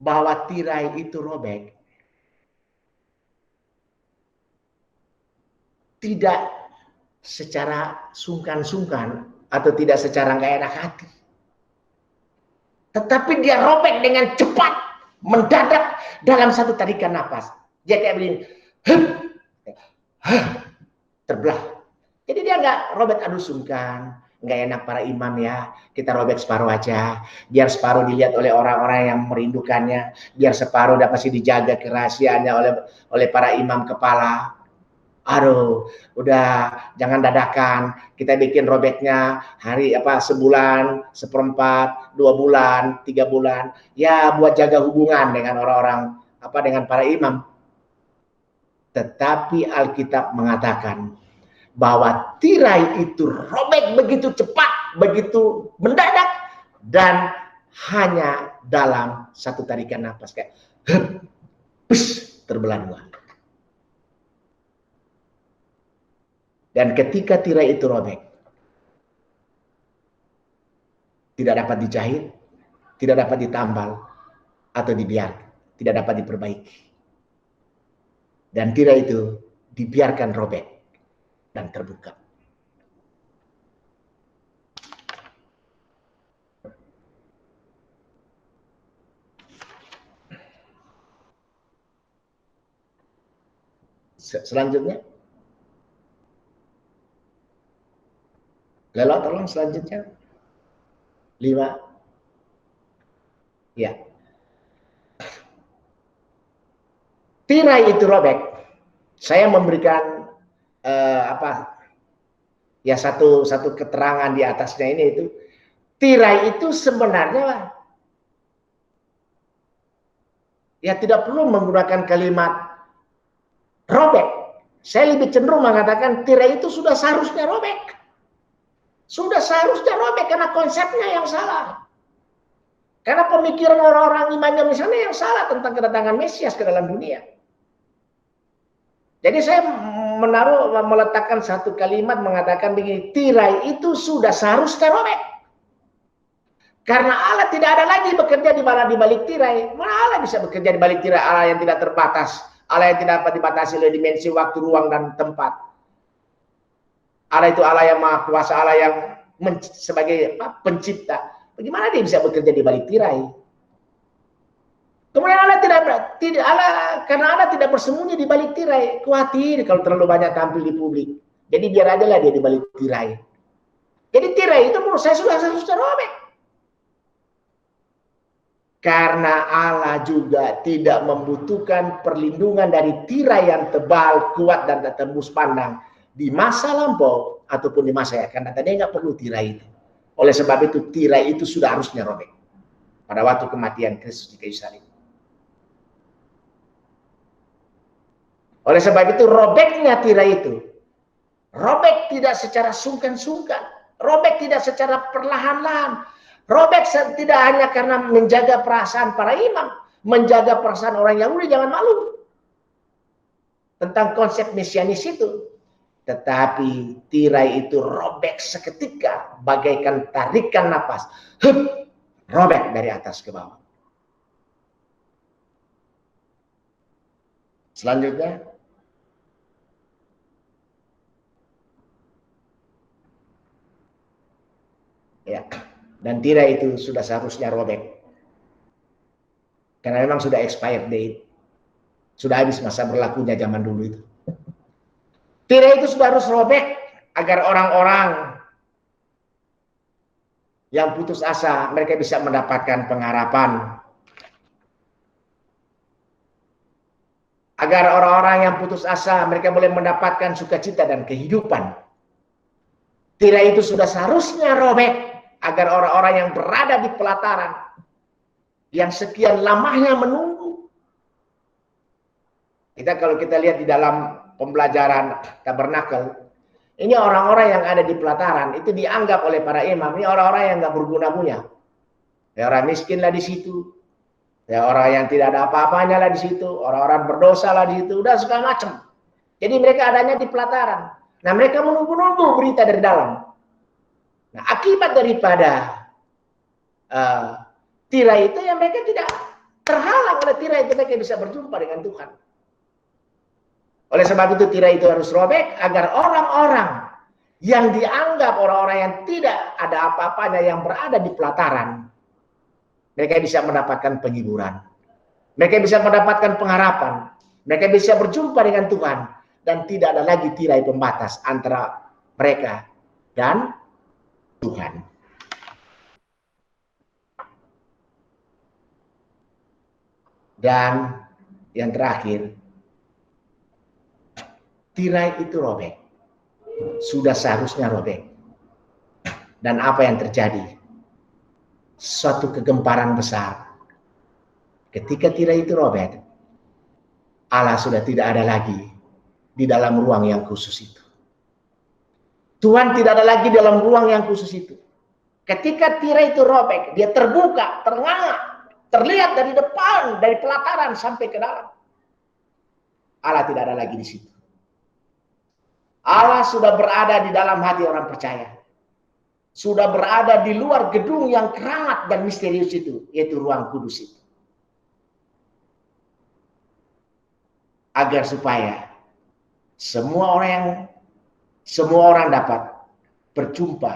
bahwa tirai itu robek. Tidak secara sungkan-sungkan atau tidak secara nggak enak hati. Tetapi dia robek dengan cepat, mendadak dalam satu tarikan nafas. Dia kayak begini, terbelah. Jadi dia nggak robek aduh sungkan, nggak enak para imam ya, kita robek separuh aja, biar separuh dilihat oleh orang-orang yang merindukannya, biar separuh dapat masih dijaga kerahasiaannya oleh para imam kepala. Aduh, udah jangan dadakan. Kita bikin robeknya sebulan, seperempat, 2 bulan, 3 bulan. Ya buat jaga hubungan dengan orang-orang dengan para imam. Tetapi Alkitab mengatakan bahwa tirai itu robek begitu cepat, begitu mendadak, dan hanya dalam satu tarikan nafas kayak terbelah dua. Dan ketika tirai itu robek, tidak dapat dijahit, tidak dapat ditambal, atau dibiarkan, tidak dapat diperbaiki. Dan tirai itu dibiarkan robek dan terbuka. Selanjutnya, Lelo tolong selanjutnya. 5. Ya. Tirai itu robek. Saya memberikan ya satu keterangan di atasnya ini, itu tirai itu sebenarnya ya tidak perlu menggunakan kalimat robek. Saya lebih cenderung mengatakan tirai itu sudah seharusnya robek. Sudah seharusnya robek karena konsepnya yang salah. Karena pemikiran orang-orang imannya misalnya yang salah tentang kedatangan Mesias ke dalam dunia. Jadi saya meletakkan satu kalimat mengatakan begini, tirai itu sudah seharusnya robek. Karena Allah tidak ada lagi bekerja di balik tirai. Mana Allah bisa bekerja di balik tirai? Allah yang tidak terbatas. Allah yang tidak dibatasi oleh dimensi waktu, ruang, dan tempat. Allah itu Allah yang maha kuasa, Allah yang sebagai pencipta. Bagaimana dia bisa bekerja di balik tirai? Kemudian Allah karena Allah tidak bersembunyi di balik tirai. Khawatir kalau terlalu banyak tampil di publik. Jadi biar aja lah dia di balik tirai. Jadi tirai itu menurut saya sudah robek. Karena Allah juga tidak membutuhkan perlindungan dari tirai yang tebal, kuat, dan tak tembus pandang di masa lampau ataupun di masa yang akan datang. Dia nggak perlu tirai itu. Oleh sebab itu tirai itu sudah harusnya robek pada waktu kematian Kristus di kayu salib. Oleh sebab itu robeknya tirai itu, robek tidak secara sungkan-sungkan, robek tidak secara perlahan-lahan, robek tidak hanya karena menjaga perasaan para imam, menjaga perasaan orang Yahudi jangan malu tentang konsep mesianis itu. Tetapi tirai itu robek seketika bagaikan tarikan napas, robek dari atas ke bawah. Selanjutnya, ya, dan tirai itu sudah seharusnya robek karena memang sudah expired date, sudah habis masa berlakunya zaman dulu itu. Tirai itu sudah harus robek agar orang-orang yang putus asa mereka bisa mendapatkan pengharapan, agar orang-orang yang putus asa mereka boleh mendapatkan sukacita dan kehidupan. Tirai itu sudah seharusnya robek agar orang-orang yang berada di pelataran, yang sekian lamanya menunggu. Kalau kita lihat di dalam pembelajaran tabernakel, ini orang-orang yang ada di pelataran itu dianggap oleh para imam ini orang-orang yang nggak berguna-guna. Ya, orang miskin lah di situ, ya orang yang tidak ada apa-apanya lah di situ, orang-orang berdosa lah di situ, udah segala macam. Jadi mereka adanya di pelataran. Nah, mereka menunggu-nunggu berita dari dalam. Nah, akibat daripada tirai itu yang mereka tidak terhalang oleh tirai itu, mereka bisa berjumpa dengan Tuhan. Oleh sebab itu tirai itu harus robek agar orang-orang yang dianggap orang-orang yang tidak ada apa-apanya yang berada di pelataran, mereka bisa mendapatkan penghiburan, mereka bisa mendapatkan pengharapan, mereka bisa berjumpa dengan Tuhan, dan tidak ada lagi tirai pembatas antara mereka dan Tuhan. Dan yang terakhir, tirai itu robek, sudah seharusnya robek. Dan apa yang terjadi? Suatu kegemparan besar. Ketika tirai itu robek, Allah sudah tidak ada lagi di dalam ruang yang khusus itu. Tuhan tidak ada lagi dalam ruang yang khusus itu. Ketika tirai itu robek, dia terbuka, ternganga, terlihat dari depan, dari pelataran sampai ke dalam. Allah tidak ada lagi di situ. Allah sudah berada di dalam hati orang percaya. Sudah berada di luar gedung yang keramat dan misterius itu, yaitu ruang kudus itu. Agar supaya semua orang dapat berjumpa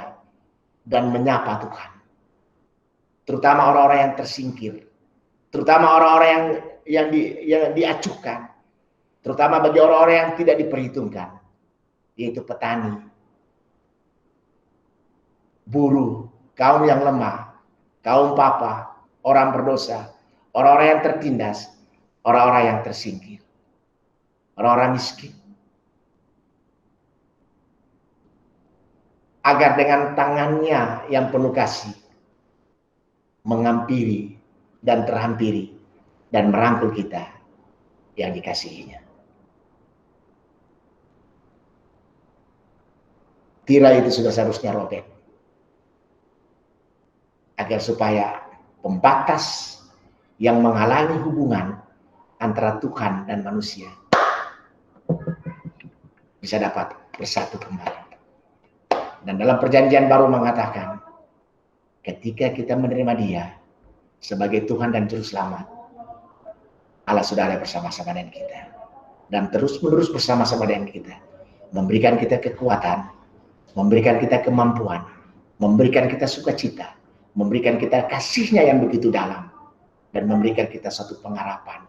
dan menyapa Tuhan. Terutama orang-orang yang tersingkir. Terutama orang-orang yang diacuhkan. Terutama bagi orang-orang yang tidak diperhitungkan. Yaitu petani, buruh, kaum yang lemah, kaum papa, orang berdosa, orang-orang yang tertindas, orang-orang yang tersingkir, orang-orang miskin. Agar dengan tangannya yang penuh kasih mengampiri dan terhampiri dan merangkul kita yang dikasihinya. Tirai itu sudah seharusnya robek. Agar supaya pembatas yang menghalangi hubungan antara Tuhan dan manusia bisa dapat bersatu kembali. Dan dalam perjanjian baru mengatakan, ketika kita menerima Dia sebagai Tuhan dan Juru Selamat, Allah sudah ada bersama-sama dengan kita. Dan terus-menerus bersama-sama dengan kita. Memberikan kita kekuatan, memberikan kita kemampuan, memberikan kita sukacita, memberikan kita kasih-Nya yang begitu dalam, dan memberikan kita satu pengharapan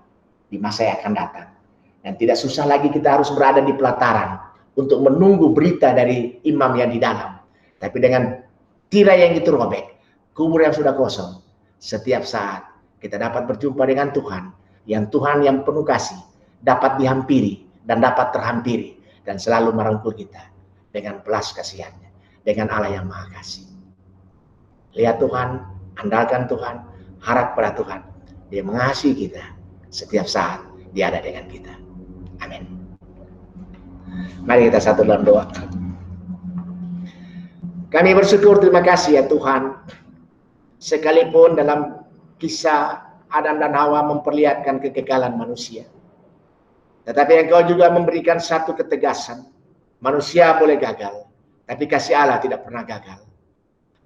di masa yang akan datang. Dan tidak susah lagi kita harus berada di pelataran untuk menunggu berita dari imam yang di dalam. Tapi dengan tirai yang itu robek, kubur yang sudah kosong, setiap saat kita dapat berjumpa dengan Tuhan yang penuh kasih, dapat dihampiri dan dapat terhampiri, dan selalu merangkul kita dengan belas kasihannya, dengan Allah yang Maha Kasih. Lihat Tuhan, andalkan Tuhan, harap pada Tuhan. Dia mengasihi kita setiap saat, Dia ada dengan kita. Amin. Mari kita satu dalam doa. Kami bersyukur, terima kasih ya Tuhan. Sekalipun dalam kisah Adam dan Hawa memperlihatkan kegagalan manusia, tetapi Engkau juga memberikan satu ketegasan. Manusia boleh gagal, tapi kasih Allah tidak pernah gagal.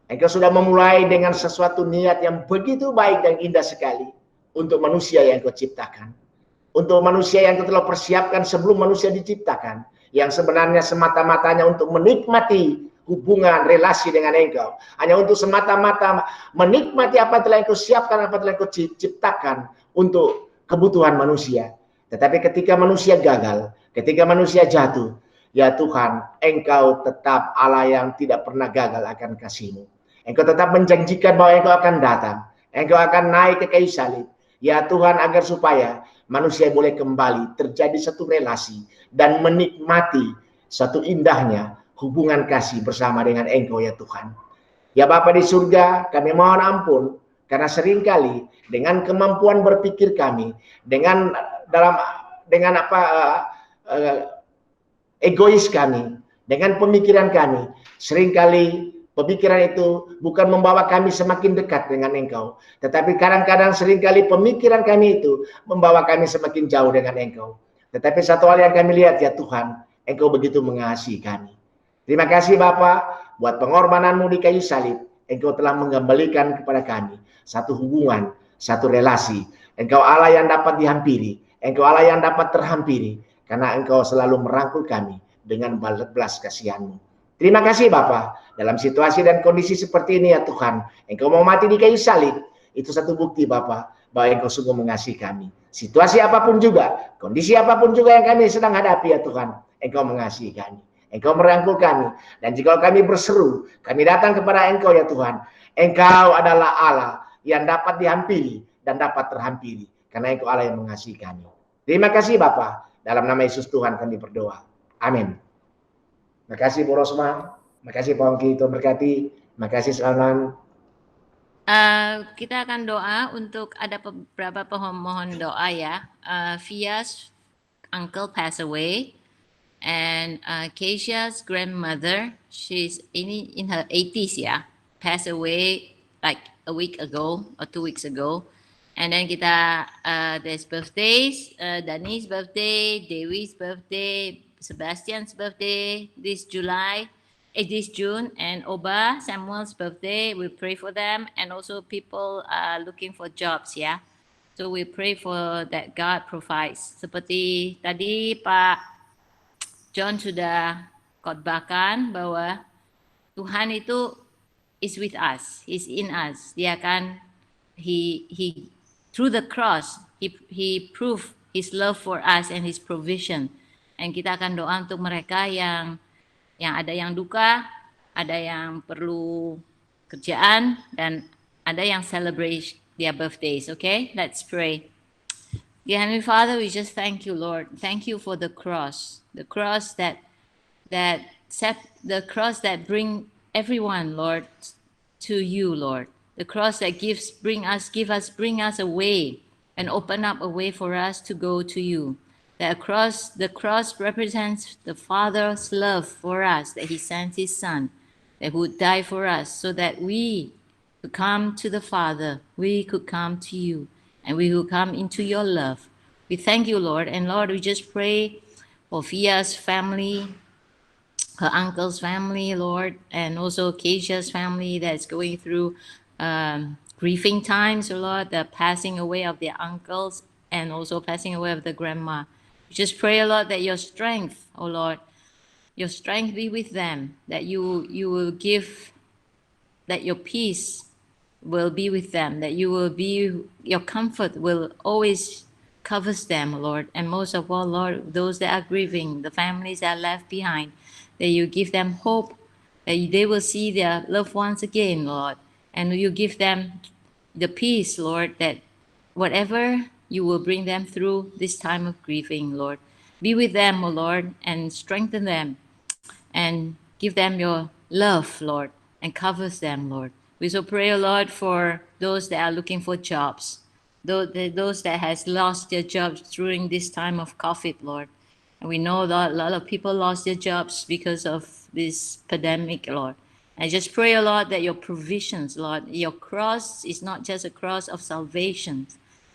Engkau sudah memulai dengan sesuatu niat yang begitu baik dan indah sekali untuk manusia yang Engkau ciptakan. Untuk manusia yang Engkau telah persiapkan sebelum manusia diciptakan, yang sebenarnya semata-matanya untuk menikmati hubungan relasi dengan Engkau, hanya untuk semata-mata menikmati apa yang telah Engkau siapkan, apa yang telah Engkau ciptakan untuk kebutuhan manusia. Tetapi ketika manusia gagal, ketika manusia jatuh, ya Tuhan, Engkau tetap Allah yang tidak pernah gagal akan kasih-Mu. Engkau tetap menjanjikan bahwa Engkau akan datang, Engkau akan naik ke kayu salib. Ya Tuhan, agar supaya manusia boleh kembali terjadi satu relasi dan menikmati satu indahnya hubungan kasih bersama dengan Engkau ya Tuhan. Ya Bapa di surga, kami mohon ampun karena seringkali dengan kemampuan berpikir kami, dengan egois kami, dengan pemikiran kami, seringkali pemikiran itu bukan membawa kami semakin dekat dengan Engkau, tetapi kadang-kadang seringkali pemikiran kami itu membawa kami semakin jauh dengan Engkau. Tetapi satu hal yang kami lihat ya Tuhan, Engkau begitu mengasihi kami. Terima kasih Bapa, buat pengorbanan-Mu di kayu salib. Engkau telah mengembalikan kepada kami satu hubungan, satu relasi. Engkau Allah yang dapat dihampiri, Engkau Allah yang dapat terhampiri, karena Engkau selalu merangkul kami dengan belas kasihan-Mu. Terima kasih Bapa, dalam situasi dan kondisi seperti ini ya Tuhan, Engkau mau mati di kayu salib. Itu satu bukti Bapa, bahwa Engkau sungguh mengasihi kami. Situasi apapun juga, kondisi apapun juga yang kami sedang hadapi ya Tuhan, Engkau mengasihi kami. Engkau merangkul kami. Dan jika kami berseru, kami datang kepada Engkau ya Tuhan, Engkau adalah Allah yang dapat dihampiri dan dapat terhampiri, karena Engkau Allah yang mengasihi kami. Terima kasih Bapa, dalam nama Yesus Tuhan kami berdoa. Amin. Terima kasih Bu Rosma, terima kasih Pak Ongki, Tuhan berkati, terima kasih selamat. Kita akan doa untuk ada beberapa pemohon doa ya. Fia's uncle passed away, and Keisha's grandmother, she's in her 80s ya, passed away like a week ago or 2 weeks ago. And then kita there's birthdays, Dani's birthday, Dewi's birthday, Sebastian's birthday this June, and Oba Samuel's birthday. We pray for them, and also people are looking for jobs ya. So we pray for that God provides. Seperti tadi Pak John sudah khotbahkan bahwa Tuhan itu is with us, is in us. Dia kan he through the cross he proved his love for us and his provision. Dan kita akan doa untuk mereka yang ada yang duka, ada yang perlu kerjaan, dan ada yang celebrate their birthdays. Okay, let's pray. Dear Heavenly Father, we just thank you, Lord. Thank you for the cross the cross that bring everyone, Lord, to you, Lord. The cross that bring us a way and open up a way for us to go to you. The cross represents the Father's love for us, that He sent His Son, that would die for us, so that we could come to the Father, we could come to you, and we will come into your love. We thank you, Lord. And Lord, we just pray for Fia's family, her uncle's family, Lord, and also Keisha's family that's going through grieving times, Lord, the passing away of their uncles and also passing away of the grandma. We just pray, Lord, that your strength, oh Lord, your strength be with them, that you will give, that your peace will be with them, that your comfort will always covers them, Lord. And most of all, Lord, those that are grieving, the families that are left behind, that you give them hope, that they will see their loved ones again, Lord. And you give them the peace, Lord, that whatever you will bring them through this time of grieving, Lord. Be with them, O Lord, and strengthen them and give them your love, Lord, and covers them, Lord. We so pray, Lord, for those that are looking for jobs, those that has lost their jobs during this time of COVID, Lord. And we know that a lot of people lost their jobs because of this pandemic, Lord. I just pray, Lord, that your provisions, Lord, your cross is not just a cross of salvation,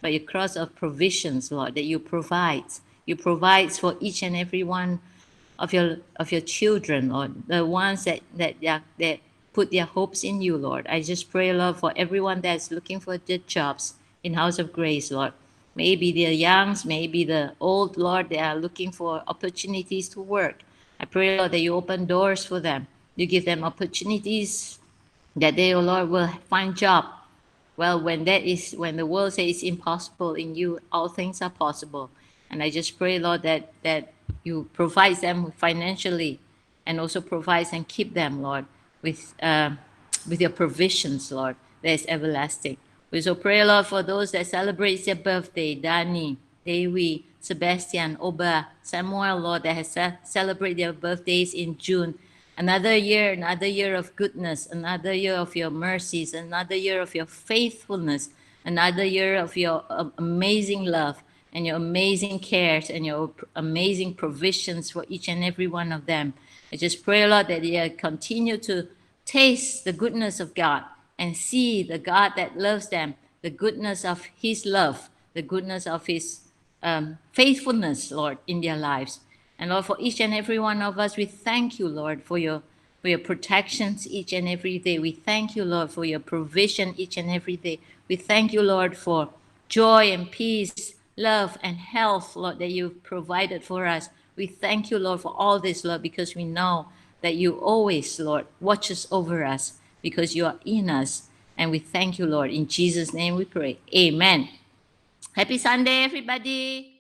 but a cross of provisions, Lord, that you provide. You provide for each and every one of your children, Lord, the ones that put their hopes in you, Lord. I just pray, Lord, for everyone that's looking for the jobs in House of Grace, Lord. Maybe the youngs, maybe the old, Lord, they are looking for opportunities to work. I pray, Lord, that you open doors for them. You give them opportunities that they, oh Lord, will find job. Well, when the world says it's impossible, in you all things are possible. And I just pray, Lord, that you provide them financially, and also provide and keep them, Lord, with your provisions, Lord, that is everlasting. We so pray, Lord, for those that celebrate their birthday, Dani, Dewi, Sebastian, Oba, Samuel, Lord, that has celebrated their birthdays in June. Another year of goodness, another year of your mercies, another year of your faithfulness, another year of your amazing love and your amazing cares and your amazing provisions for each and every one of them. I just pray, Lord, that they continue to taste the goodness of God and see the God that loves them, the goodness of His love, the goodness of His faithfulness, Lord, in their lives. And Lord, for each and every one of us, we thank you, Lord, for your protections each and every day. We thank you, Lord, for your provision each and every day. We thank you, Lord, for joy and peace, love and health, Lord, that you've provided for us. We thank you, Lord, for all this, Lord, because we know that you always, Lord, watches over us because you are in us. And we thank you, Lord. In Jesus' name we pray. Amen. Happy Sunday, everybody.